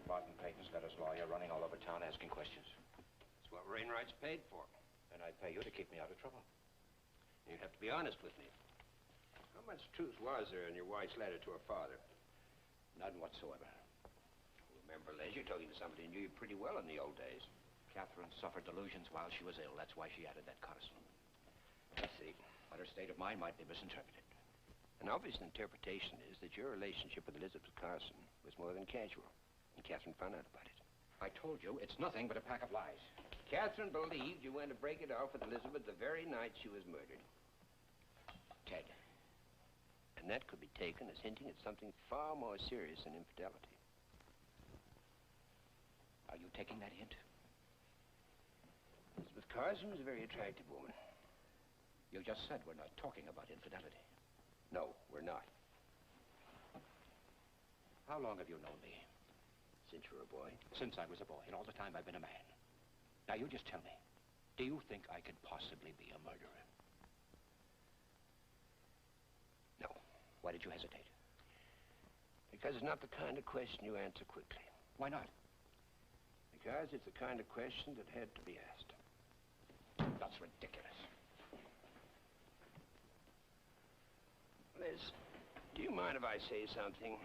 Martin Peyton's got his lawyer running all over town asking questions. That's what Wainwright's paid for. And I'd pay you to keep me out of trouble. You'd have to be honest with me. How much truth was there in your wife's letter to her father? None whatsoever. Remember, Les, you're talking to somebody who knew you pretty well in the old days. Catherine suffered delusions while she was ill. That's why she added that codicil. I see. But her state of mind might be misinterpreted. An obvious interpretation is that your relationship with Elizabeth Carson was more than casual, and Catherine found out about it. I told you, it's nothing but a pack of lies. Catherine believed you went to break it off with Elizabeth the very night she was murdered. Ted. And that could be taken as hinting at something far more serious than infidelity. Are you taking that hint? Elizabeth Carson was a very attractive woman. You just said we're not talking about infidelity. No, we're not. How long have you known me? Since you were a boy. Since I was a boy, and all the time I've been a man. Now, you just tell me, do you think I could possibly be a murderer? No. Why did you hesitate? Because it's not the kind of question you answer quickly. Why not? Because it's the kind of question that had to be asked. That's ridiculous. Liz, do you mind if I say something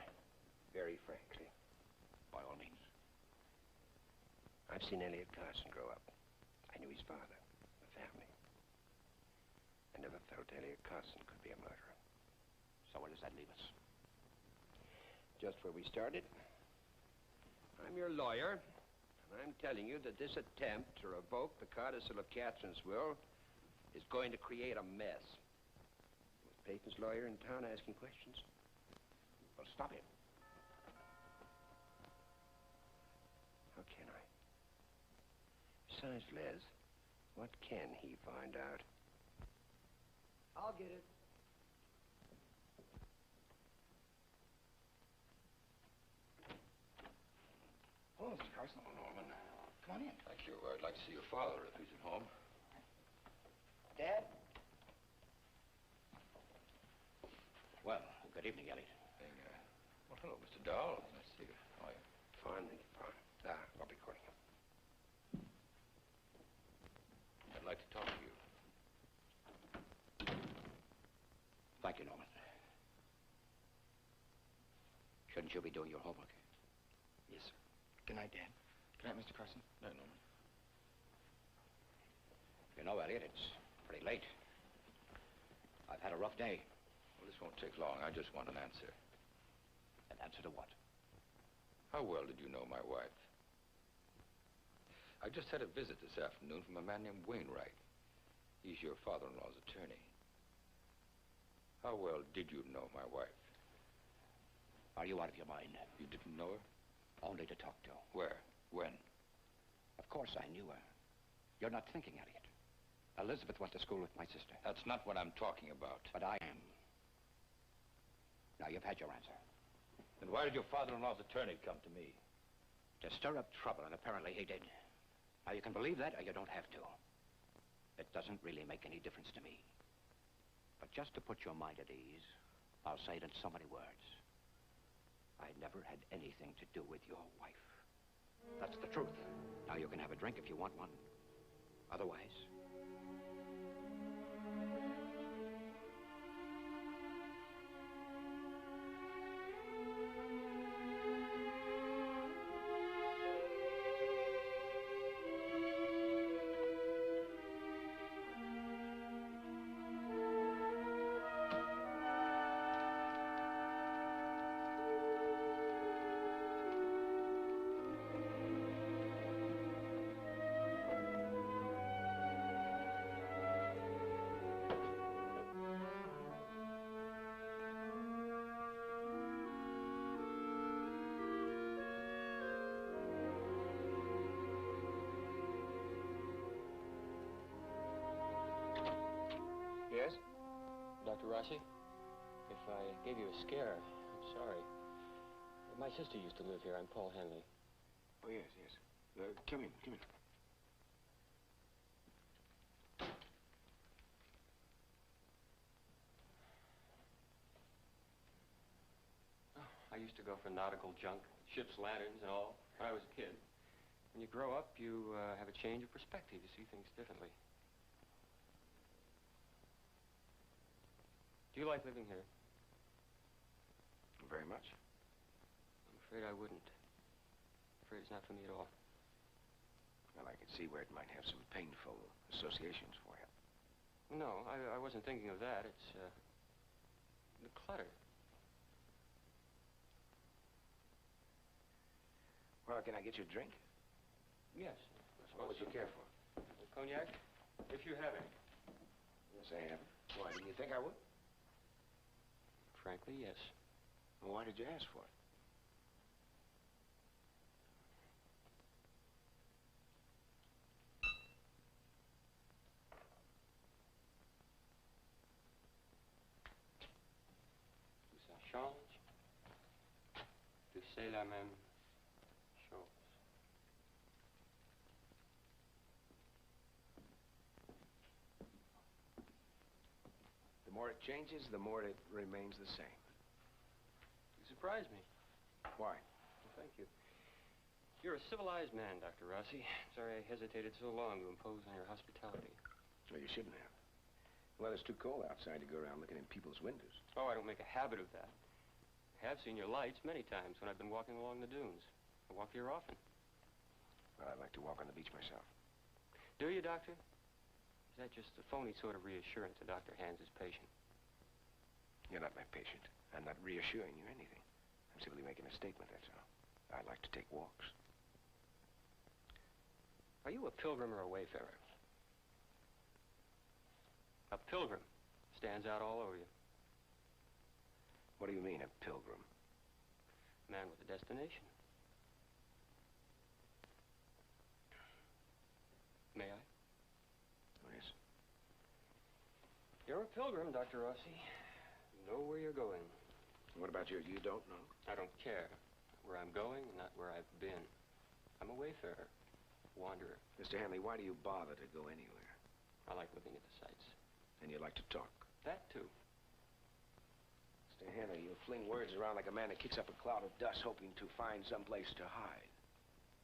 very frankly? By all means. I've seen Elliot Carson grow up. I knew his father, the family. I never felt Elliot Carson could be a murderer. So where does that leave us? Just where we started. I'm your lawyer, and I'm telling you that this attempt to revoke the codicil of Catherine's will is going to create a mess. With Peyton's lawyer in town asking questions. Well, stop him. How can I? Besides, Les, what can he find out? I'll get it. Hello, Mr. Carson. Oh, Norman. Come on in. Thank you. I'd like to see your father if he's at home. Dad? Well, good evening, Elliot. Hey, well, hello, Mr. Dowell. Nice to see you. How are you? Fine, thank you, fine. I'll be calling you. I'd like to talk to you. Thank you, Norman. Shouldn't you be doing your homework? Yes, sir. Good night, Dad. Good night, Mr. Carson. No, Norman. You know, Elliot, it's pretty late. I've had a rough day. Well, this won't take long. I just want an answer. An answer to what? How well did you know my wife? I just had a visit this afternoon from a man named Wainwright. He's your father-in-law's attorney. How well did you know my wife? Are you out of your mind? You didn't know her? Only to talk to. Where? When? Of course I knew her. You're not thinking, Elliot. Elizabeth went to school with my sister. That's not what I'm talking about. But I am. Now, you've had your answer. Then why did your father-in-law's attorney come to me? To stir up trouble, and apparently he did. Now, you can believe that, or you don't have to. It doesn't really make any difference to me. But just to put your mind at ease, I'll say it in so many words. I never had anything to do with your wife. That's the truth. Now, you can have a drink if you want one. Otherwise... Yes? Dr. Rossi, if I gave you a scare, I'm sorry. My sister used to live here. I'm Paul Henley. Oh, yes. Come in. I used to go for nautical junk, ship's lanterns and all. when I was a kid. When you grow up, you have a change of perspective. You see things differently. Do you like living here? Very much. I'm afraid I wouldn't. I'm afraid it's not for me at all. Well, I can see where it might have some painful associations for you. No, I wasn't thinking of that. It's, the clutter. Well, can I get you a drink? Yes. What would you care for? Cognac, if you have any. Yes, I have. Why, didn't you think I would? Frankly, yes. Well, why did you ask for it? Ça change. Tu sais la même chose. The more it changes, the more it remains the same. You surprise me. Why? Well, thank you. You're a civilized man, Dr. Rossi. Sorry I hesitated so long to impose on your hospitality. Well, you shouldn't have. Well, it's too cold outside to go around looking in people's windows. Oh, I don't make a habit of that. I have seen your lights many times when I've been walking along the dunes. I walk here often. Well, I'd like to walk on the beach myself. Do you, Doctor? Is that just a phony sort of reassurance a doctor hands his patient? You're not my patient. I'm not reassuring you anything. I'm simply making a statement, that's all. I like to take walks. Are you a pilgrim or a wayfarer? A pilgrim stands out all over you. What do you mean, a pilgrim? A man with a destination. May I? Oh, yes. You're a pilgrim, Dr. Rossi. You know where you're going. What about you? You don't know? I don't care where I'm going, not where I've been. I'm a wayfarer, wanderer. Mr. Hanley, why do you bother to go anywhere? I like looking at the sights. And you like to talk? That, too. Mr. Hanley, you fling words around like a man that kicks up a cloud of dust hoping to find some place to hide.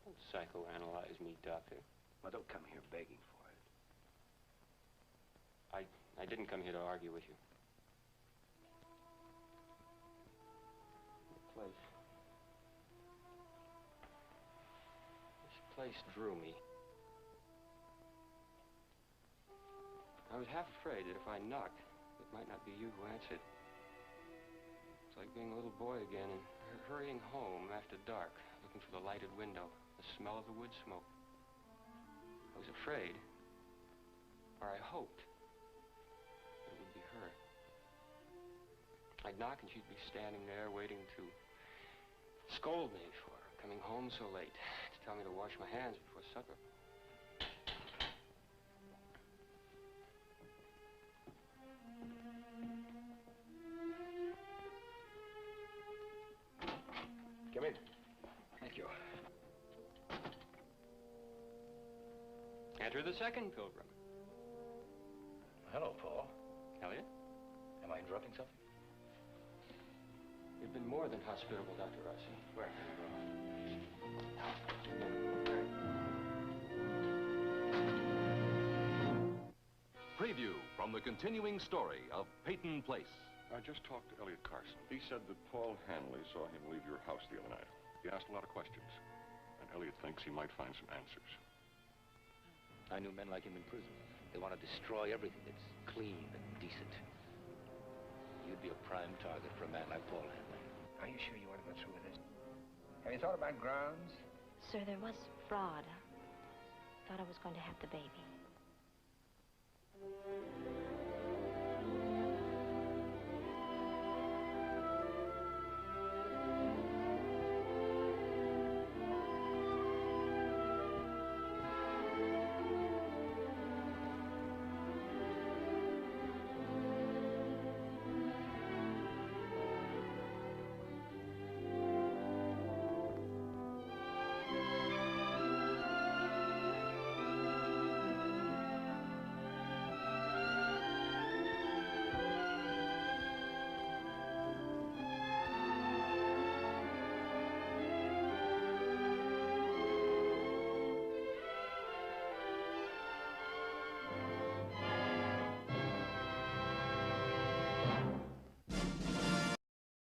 Don't psychoanalyze me, Doctor. Well, don't come here begging for it. I didn't come here to argue with you. This place drew me. I was half afraid that if I knocked, it might not be you who answered. It's like being a little boy again and hurrying home after dark, looking for the lighted window, the smell of the wood smoke. I was afraid, or I hoped, that it would be her. I'd knock and she'd be standing there waiting to scold me for coming home so late, to tell me to wash my hands before supper. Come in. Thank you. Enter the second pilgrim. Hello, Paul. Elliot? Am I interrupting something? You've been more than hospitable, Dr. Rossi. Where? Preview from the continuing story of Peyton Place. I just talked to Elliot Carson. He said that Paul Hanley saw him leave your house the other night. He asked a lot of questions, and Elliot thinks he might find some answers. I knew men like him in prison. They want to destroy everything that's clean and decent. You'd be a prime target for a man like Paul Hanley. Are you sure you want to go through with this? Have you thought about grounds? Sir, there was fraud. Thought I was going to have the baby.